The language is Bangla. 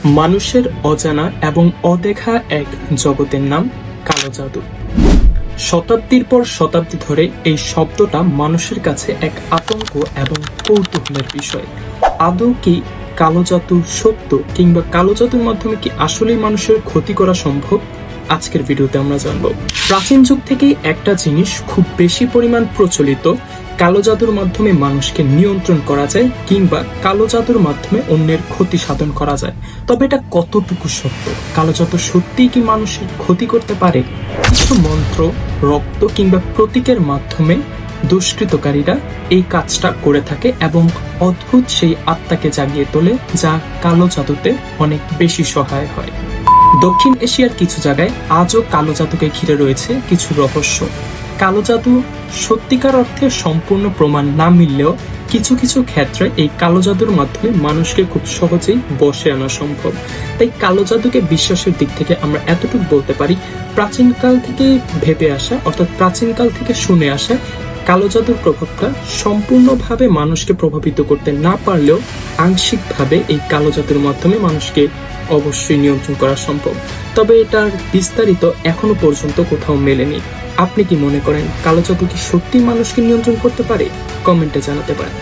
মানুষের অজানা এবং অদেখা এক জগতের নাম কালো জাদু। শতাব্দীর পর শতাব্দী ধরে এই শব্দটা মানুষের কাছে এক আতঙ্ক এবং কৌতূহলের বিষয়। আদৌ কি কালো জাদু সত্য, কিংবা কালো জাদুর মাধ্যমে কি আসলেই মানুষের ক্ষতি করা সম্ভব? আজকের ভিডিওতে আমরা জানব। প্রাচীন যুগ থেকেই একটা জিনিস খুব বেশি পরিমাণ প্রচলিত, কালো জাদুর মাধ্যমে মানুষকে নিয়ন্ত্রণ করা যায় কিংবা কালো জাদুর মাধ্যমে অন্যের ক্ষতি সাধন করা যায়। তবে এটা কতটুকু সত্য? কালো জাদু সত্যিই কি মানুষের ক্ষতি করতে পারে? কিছু মন্ত্র, রক্ত কিংবা প্রতীকের মাধ্যমে দুষ্কৃতকারীরা এই কাজটা করে থাকে এবং অদ্ভুত সেই আত্মাকে জাগিয়ে তোলে, যা কালো জাদুতে অনেক বেশি সহায় হয়। দক্ষিণ এশিয়ার কিছু জায়গায় আজও কালো জাদুকে ঘিরে রয়েছে কিছু রহস্য। কালো জাদু সত্যিকার অর্থে সম্পূর্ণ প্রমাণ না মিললেও কিছু কিছু ক্ষেত্রে এই কালো জাদুর মাধ্যমে মানুষকে খুব সহজেই বশে আনা সম্ভব। তাই কালো জাদুকে বিশ্বাসের দিক থেকে আমরা এতটুকু বলতে পারি, প্রাচীনকাল থেকে ভেবে আসা অর্থাৎ প্রাচীনকাল থেকে শুনে আসা কালো জাদুর প্রভাবটা সম্পূর্ণভাবে মানুষকে প্রভাবিত করতে না পারলেও আংশিকভাবে এই কালো জাদুর মাধ্যমে মানুষকে অবশ্যই নিয়ন্ত্রণ করা সম্ভব। তবে এটার বিস্তারিত এখনো পর্যন্ত কোথাও মেলেনি। আপনি কি মনে করেন কালো জাদু কি সত্যি মানুষকে নিয়ন্ত্রণ করতে পারে? কমেন্টে জানাতে পারেন।